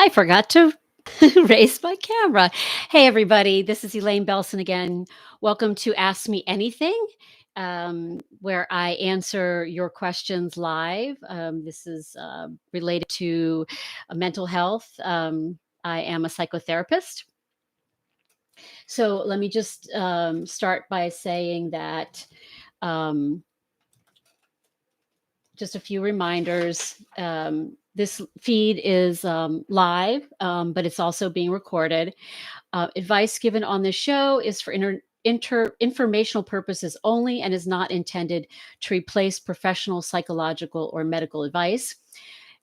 I forgot to raise my camera. Hey, everybody, this is Elaine Belson again. Welcome to Ask Me Anything, where I answer your questions live. This is related to mental health. I am a psychotherapist. So let me just start by saying that um, just a few reminders. This feed is live, but it's also being recorded. Advice given on this show is for informational purposes only and is not intended to replace professional psychological or medical advice,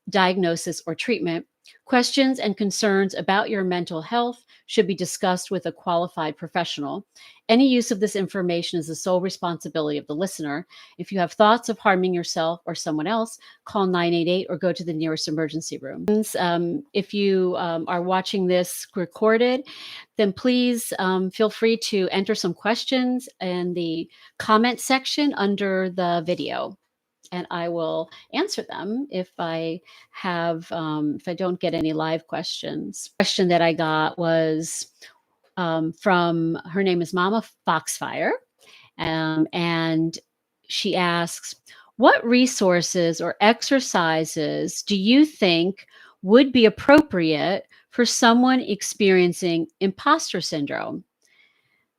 diagnosis, or treatment. Questions and concerns about your mental health should be discussed with a qualified professional. Any use of this information is the sole responsibility of the listener. If you have thoughts of harming yourself or someone else, call 988 or go to the nearest emergency room. If you are watching this recorded, then please feel free to enter some questions in the comment section under the video, and I will answer them if if I don't get any live questions. Question that I got was from, her name is MamaFoxfire, and she asks, what resources or exercises do you think would be appropriate for someone experiencing imposter syndrome?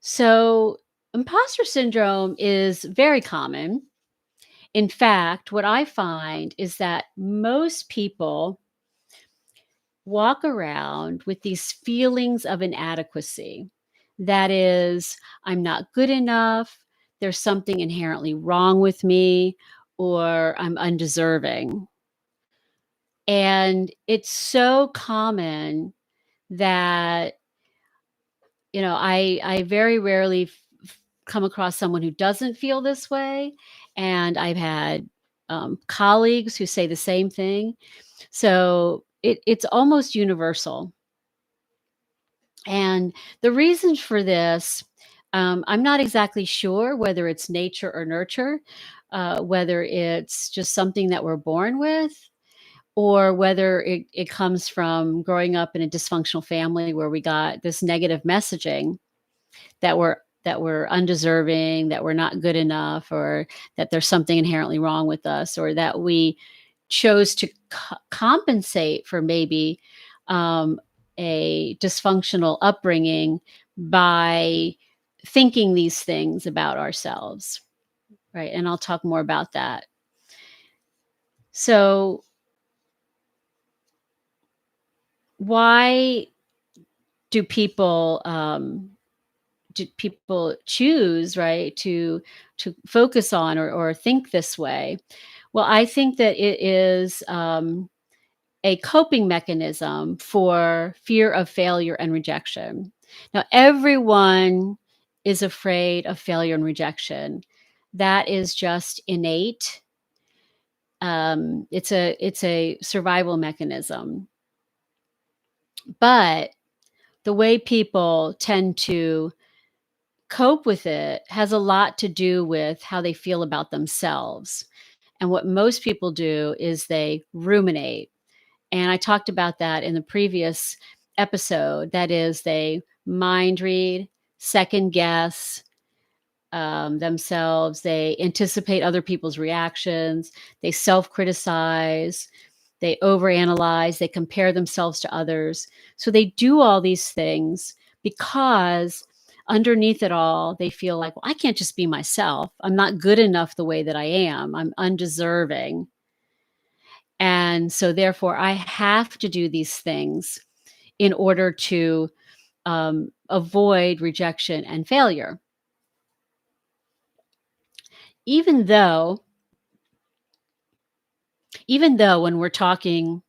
So, imposter syndrome is very common. In fact, what I find is that most people walk around with these feelings of inadequacy. That is, I'm not good enough, there's something inherently wrong with me, or I'm undeserving. And it's so common that, I very rarely come across someone who doesn't feel this way. And I've had colleagues who say the same thing. So it's almost universal. And the reasons for this, I'm not exactly sure whether it's nature or nurture, whether it's just something that we're born with, or whether it comes from growing up in a dysfunctional family where we got this negative messaging that we're undeserving, that we're not good enough, or that there's something inherently wrong with us, or that we chose to compensate for maybe um, a dysfunctional upbringing by thinking these things about ourselves, right? And I'll talk more about that. So, why do people choose, right, to focus on or think this way? Well, I think that it is a coping mechanism for fear of failure and rejection. Now, everyone is afraid of failure and rejection. That is just innate. It's a survival mechanism. But the way people tend to cope with it has a lot to do with how they feel about themselves. And what most people do is they ruminate. And I talked about that in the previous episode. That is, they mind read, second guess themselves, they anticipate other people's reactions, they self criticize, they overanalyze, they compare themselves to others. So they do all these things because underneath it all, they feel like, well, I can't just be myself. I'm not good enough the way that I am. I'm undeserving. And so, therefore, I have to do these things in order to avoid rejection and failure. Even though, when we're talking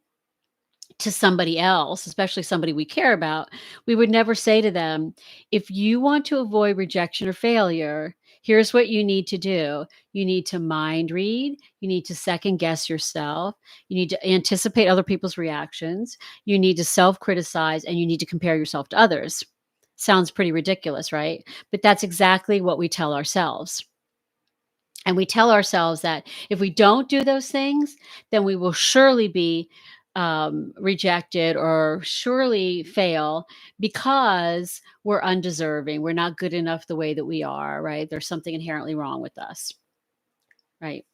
to somebody else, especially somebody we care about, we would never say to them, if you want to avoid rejection or failure, here's what you need to do. You need to mind read. You need to second guess yourself. You need to anticipate other people's reactions. You need to self criticize, and you need to compare yourself to others. Sounds pretty ridiculous, right? But that's exactly what we tell ourselves. And we tell ourselves that if we don't do those things, then we will surely be rejected or surely fail because we're undeserving. We're not good enough the way that we are, right? There's something inherently wrong with us, right?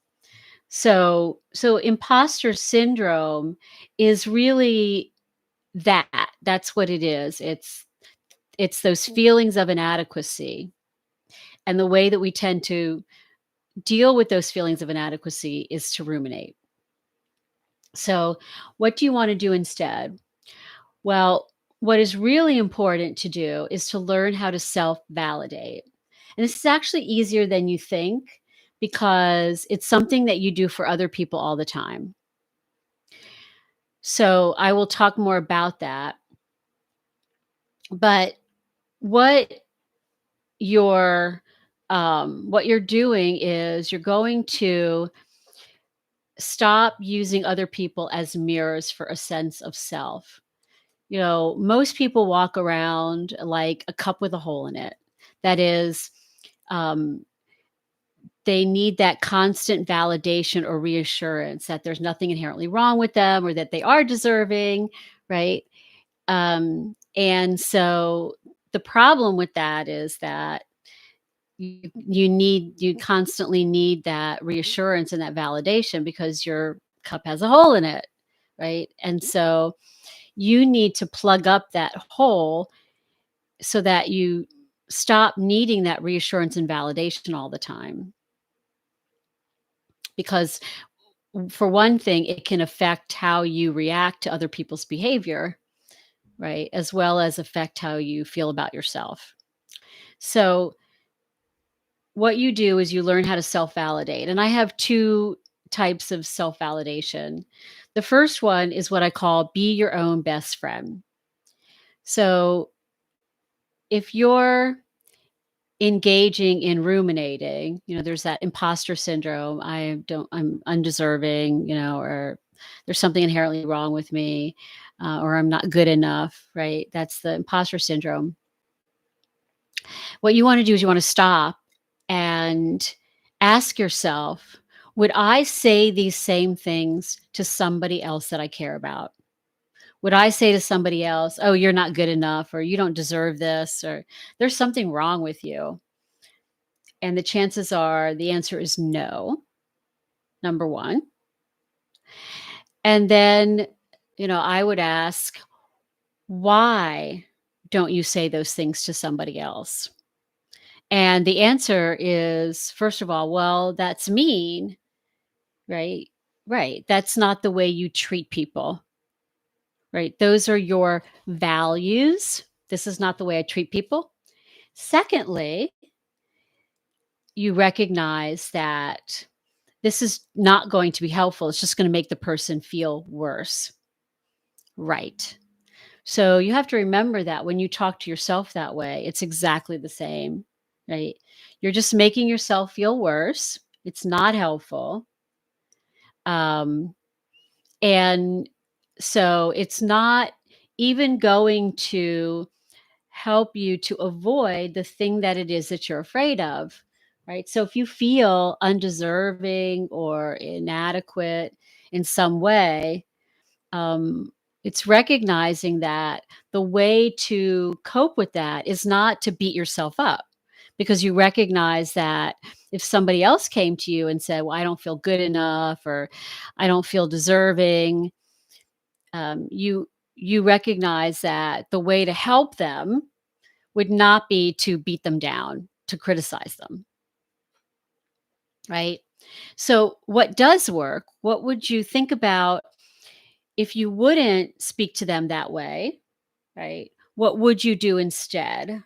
So imposter syndrome is really that. That's what it is. It's those feelings of inadequacy. And the way that we tend to deal with those feelings of inadequacy is to ruminate. So, what do you want to do instead? Well, what is really important to do is to learn how to self validate. And this is actually easier than you think because it's something that you do for other people all the time. So, I will talk more about that. But what you're what you're doing is you're going to stop using other people as mirrors for a sense of self. You know, most people walk around like a cup with a hole in it. That is, um, they need that constant validation or reassurance that there's nothing inherently wrong with them or that they are deserving, right? And so the problem with that is that you constantly need that reassurance and that validation because your cup has a hole in it, right? And so you need to plug up that hole so that you stop needing that reassurance and validation all the time. Because for one thing, it can affect how you react to other people's behavior, right? As well as affect how you feel about yourself. So what you do is you learn how to self-validate. And I have two types of self-validation. The first one is what I call be your own best friend. So if you're engaging in ruminating, you know, there's that imposter syndrome. I'm undeserving, you know, or there's something inherently wrong with me, or I'm not good enough, right? That's the imposter syndrome. What you want to do is you want to stop and ask yourself, would I say these same things to somebody else that I care about? Would I say to somebody else, oh, you're not good enough, or you don't deserve this, or there's something wrong with you? And the chances are the answer is no, number one. And then, you know, I would ask, why don't you say those things to somebody else? And the answer is, first of all, well, that's mean, right? Right. That's not the way you treat people, right? Those are your values. This is not the way I treat people. Secondly, you recognize that this is not going to be helpful. It's just going to make the person feel worse. Right. So you have to remember that when you talk to yourself that way, it's exactly the same, right? You're just making yourself feel worse. It's not helpful. Um, and so it's not even going to help you to avoid the thing that it is that you're afraid of, right? So if you feel undeserving or inadequate in some way, um, it's recognizing that the way to cope with that is not to beat yourself up because you recognize that if somebody else came to you and said, well, I don't feel good enough or I don't feel deserving, you recognize that the way to help them would not be to beat them down, to criticize them, right? So, what does work? What would you think about if you wouldn't speak to them that way, right? What would you do instead,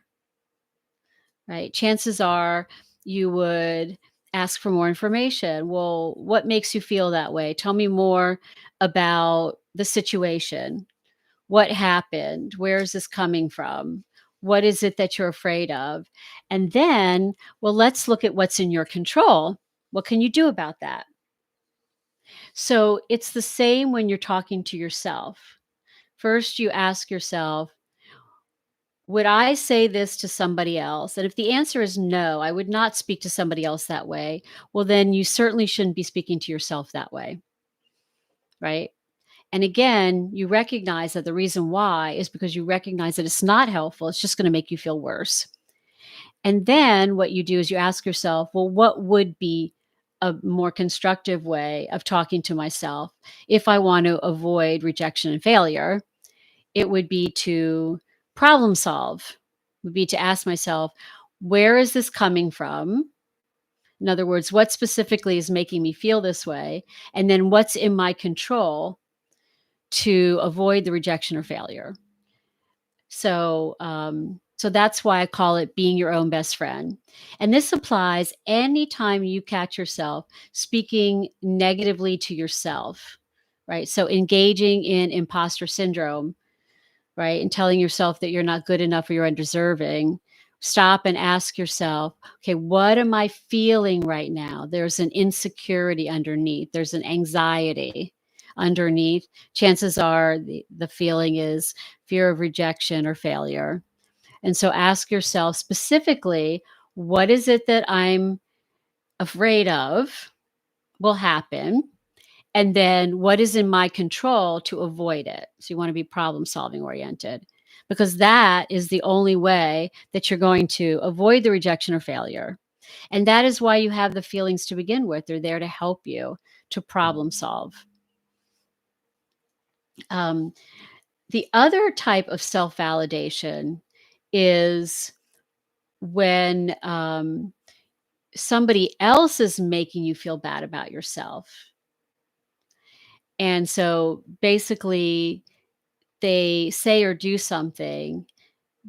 right? Chances are you would ask for more information. Well, what makes you feel that way? Tell me more about the situation. What happened? Where is this coming from? What is it that you're afraid of? And then, well, let's look at what's in your control. What can you do about that? So it's the same when you're talking to yourself. First, you ask yourself, would I say this to somebody else? And if the answer is no, I would not speak to somebody else that way. Well, then you certainly shouldn't be speaking to yourself that way. Right. And again, you recognize that the reason why is because you recognize that it's not helpful. It's just going to make you feel worse. And then what you do is you ask yourself, well, what would be a more constructive way of talking to myself if I want to avoid rejection and failure? It would be to problem solve, would be to ask myself, where is this coming from? In other words, what specifically is making me feel this way? And then what's in my control to avoid the rejection or failure? So that's why I call it being your own best friend. And this applies anytime you catch yourself speaking negatively to yourself, right? So engaging in imposter syndrome, right? And telling yourself that you're not good enough or you're undeserving. Stop and ask yourself, okay, what am I feeling right now? There's an insecurity underneath, there's an anxiety underneath. Chances are the feeling is fear of rejection or failure. And so ask yourself specifically, what is it that I'm afraid of will happen? And then what is in my control to avoid it? So you want to be problem solving oriented, because that is the only way that you're going to avoid the rejection or failure. And that is why you have the feelings to begin with. They're there to help you to problem solve. Um, the other type of self validation is when somebody else is making you feel bad about yourself. And so basically, they say or do something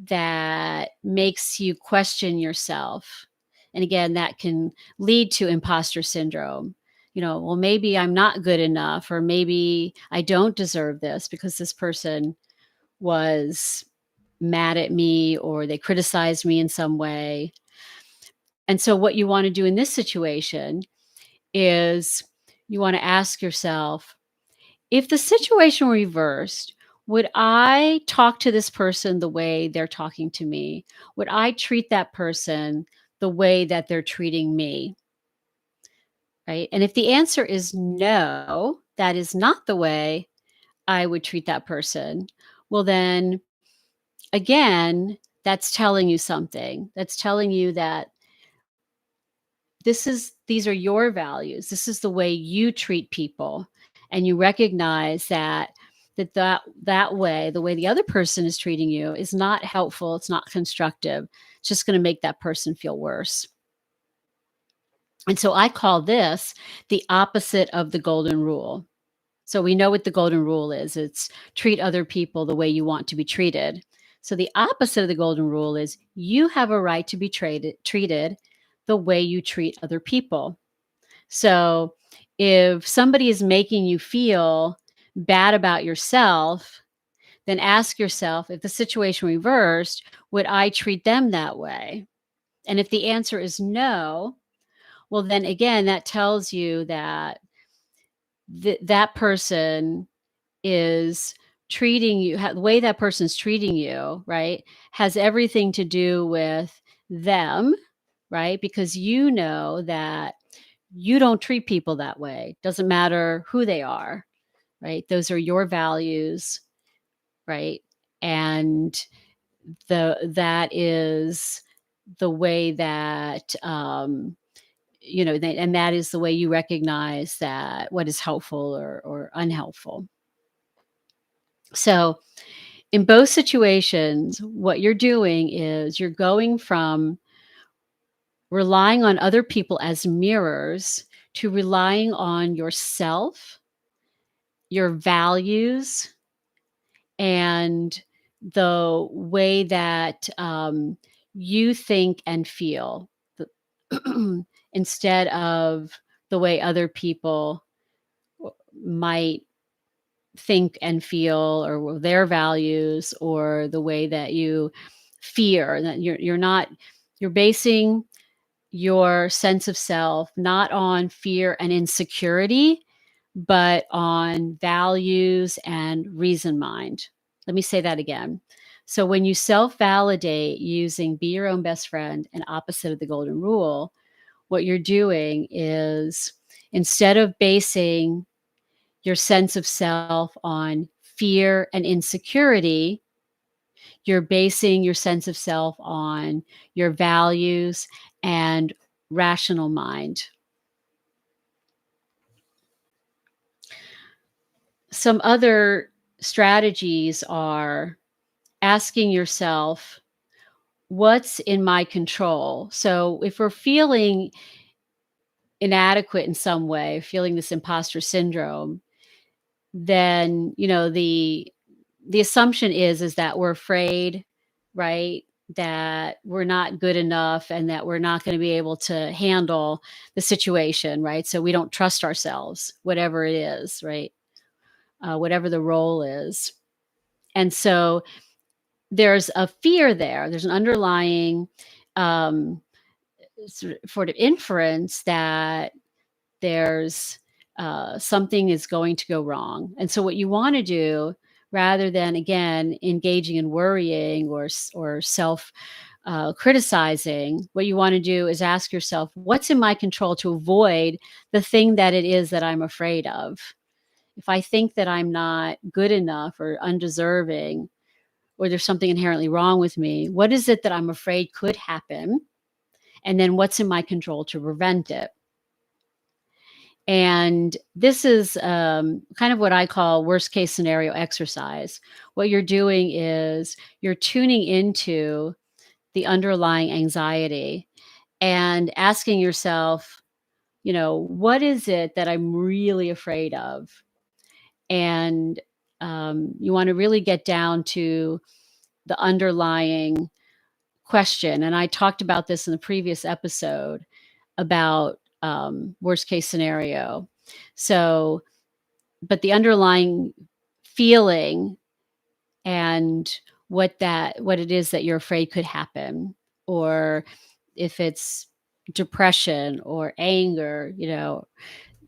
that makes you question yourself. And again, that can lead to imposter syndrome. Well, maybe I'm not good enough, or maybe I don't deserve this because this person was mad at me or they criticized me in some way. And so, what you want to do in this situation is you want to ask yourself, if the situation were reversed, would I talk to this person the way they're talking to me? Would I treat that person the way that they're treating me? Right? And if the answer is no, that is not the way I would treat that person, well, then again, that's telling you something. That's telling you that these are your values. This is the way you treat people. And you recognize that way, the way the other person is treating you is not helpful. It's not constructive. It's just going to make that person feel worse. And so I call this the opposite of the golden rule. So we know what the golden rule is. It's treat other people the way you want to be treated. So the opposite of the golden rule is you have a right to be treated the way you treat other people. So if somebody is making you feel bad about yourself, then ask yourself, if the situation reversed, would I treat them that way? And if the answer is no, well, then again, that tells you that that person is treating you, the way that person's treating you, right, has everything to do with them, right? Because you know that you don't treat people that way. Doesn't matter who they are, right? Those are your values, right? And that is the way that and that is the way you recognize that what is helpful or unhelpful. So in both situations, what you're doing is you're going from relying on other people as mirrors to relying on yourself, your values, and the way that you think and feel, instead of the way other people might think and feel, or their values, or the way that you fear. That you're basing your sense of self not on fear and insecurity, but on values and reason mind. Let me say that again. So when you self-validate using be your own best friend and opposite of the golden rule, what you're doing is, instead of basing your sense of self on fear and insecurity, you're basing your sense of self on your values and rational mind. Some other strategies are asking yourself, what's in my control? So if we're feeling inadequate in some way, feeling this imposter syndrome, then, the assumption is that we're afraid, right? That we're not good enough and that we're not going to be able to handle the situation, right? So we don't trust ourselves, whatever it is, right? Whatever the role is. And so there's a fear there. There's an underlying um, sort of inference that there's something is going to go wrong. And so what you want to do, rather than again engaging in worrying or self criticizing, what you want to do is ask yourself, what's in my control to avoid the thing that it is that I'm afraid of? If I think that I'm not good enough or undeserving, or there's something inherently wrong with me, what is it that I'm afraid could happen? And then what's in my control to prevent it? And this is kind of what I call worst case scenario exercise. What you're doing is you're tuning into the underlying anxiety and asking yourself, what is it that I'm really afraid of? And you want to really get down to the underlying question. And I talked about this in the previous episode about worst case scenario. So, but the underlying feeling and what it is that you're afraid could happen, or if it's depression or anger,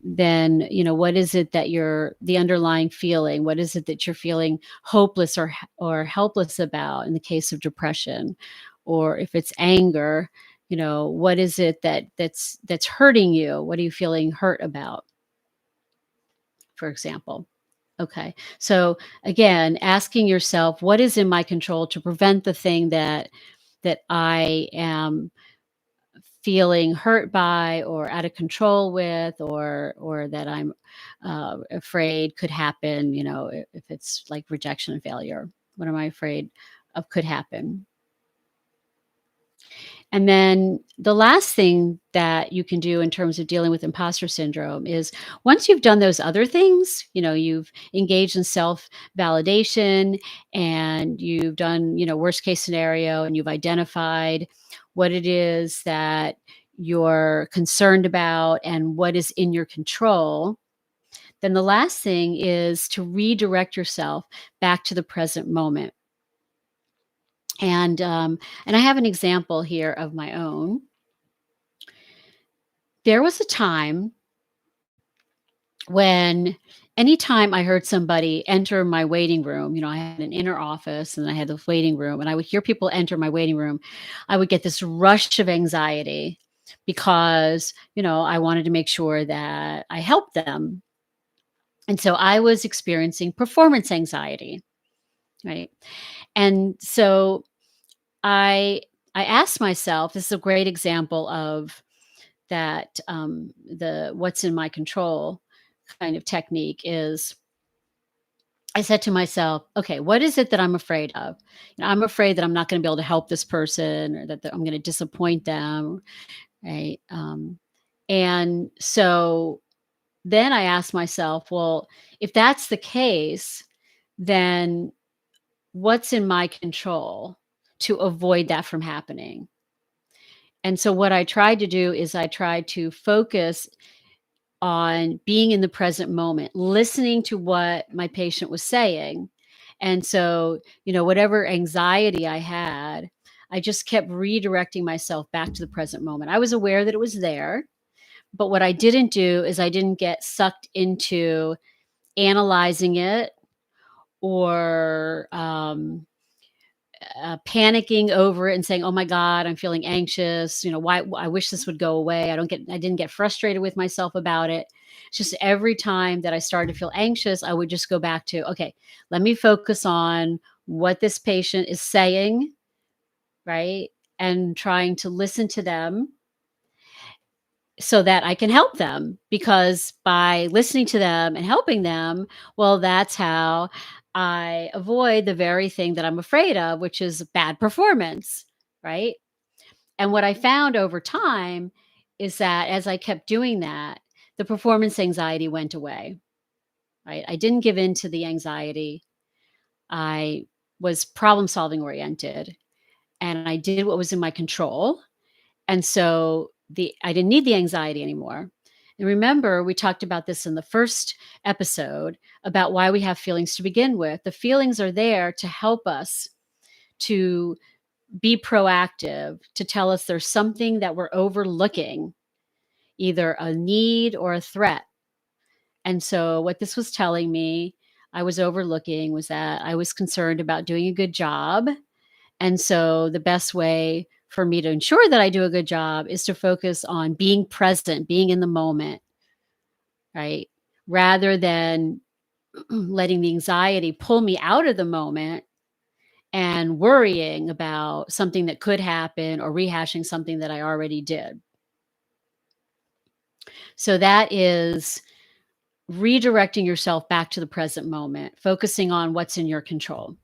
then what is it that you're the underlying feeling, what is it that you're feeling hopeless or helpless about in the case of depression? Or if it's anger, what is it that's hurting you? What are you feeling hurt about, for example? Okay. So again, asking yourself, what is in my control to prevent the thing that I am feeling hurt by or out of control with, or that I'm afraid could happen, if it's like rejection and failure. What am I afraid of could happen? And then the last thing that you can do in terms of dealing with imposter syndrome is, once you've done those other things, you've engaged in self validation and you've done, worst case scenario, and you've identified what it is that you're concerned about and what is in your control. Then the last thing is to redirect yourself back to the present moment. And I have an example here of my own. There was a time when anytime I heard somebody enter my waiting room, I had an inner office and I had the waiting room, and I would hear people enter my waiting room, I would get this rush of anxiety because, I wanted to make sure that I helped them. And so I was experiencing performance anxiety, right? And so I I asked myself, this is a great example of that, the what's in my control kind of technique is, I said to myself, okay, what is it that I'm afraid of? I'm afraid that I'm not going to be able to help this person, or that I'm going to disappoint them, right? And so then I asked myself, well, if that's the case, then what's in my control to avoid that from happening? And so what I tried to do is I tried to focus on being in the present moment, listening to what my patient was saying. And so, whatever anxiety I had, I just kept redirecting myself back to the present moment. I was aware that it was there, but what I didn't do is I didn't get sucked into analyzing it, or panicking over it and saying, "Oh my God, I'm feeling anxious. Why? I wish this would go away. I didn't get frustrated with myself about it." It's just every time that I started to feel anxious, I would just go back to, okay, let me focus on what this patient is saying, right? And trying to listen to them so that I can help them, because by listening to them and helping them, well, that's how I avoid the very thing that I'm afraid of, which is bad performance, right? And what I found over time is that as I kept doing that, the performance anxiety went away, right? I didn't give in to the anxiety. I was problem solving oriented, and I did what was in my control. And so I didn't need the anxiety anymore. And remember, we talked about this in the first episode about why we have feelings to begin with. The feelings are there to help us to be proactive, to tell us there's something that we're overlooking, either a need or a threat. And so what this was telling me I was overlooking was that I was concerned about doing a good job. And so the best way for me to ensure that I do a good job is to focus on being present, being in the moment, right? Rather than letting the anxiety pull me out of the moment and worrying about something that could happen or rehashing something that I already did. So that is redirecting yourself back to the present moment, focusing on what's in your control.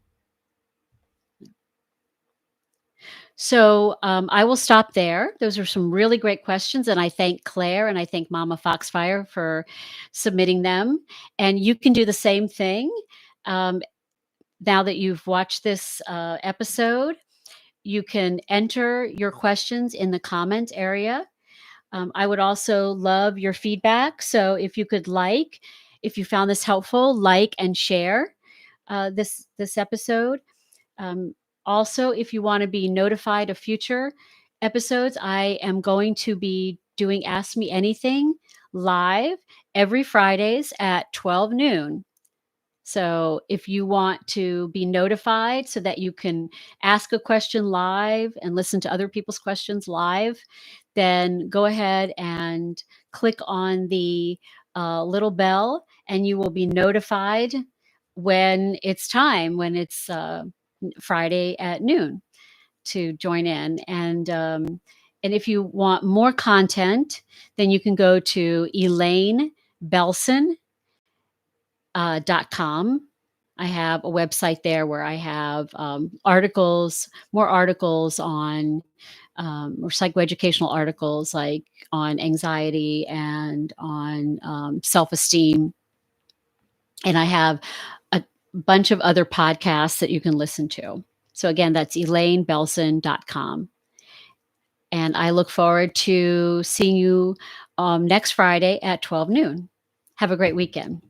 So I will stop there. Those are some really great questions. And I thank Claire and I thank Mama Foxfire for submitting them. And you can do the same thing. Um, Now that you've watched this episode, you can enter your questions in the comment area. I would also love your feedback. So if you could if you found this helpful, like and share this episode. Um, Also, if you want to be notified of future episodes, I am going to be doing Ask Me Anything live every Fridays at 12 noon. So if you want to be notified so that you can ask a question live and listen to other people's questions live, then go ahead and click on the little bell and you will be notified when it's time, when it's Friday at noon to join in. And if you want more content, then you can go to ElaineBelson.com. I have a website there where I have more articles on, or psychoeducational articles like on anxiety and on self-esteem. And I have a bunch of other podcasts that you can listen to. So again, that's ElaineBelson.com. And I look forward to seeing you next Friday at 12 noon. Have a great weekend.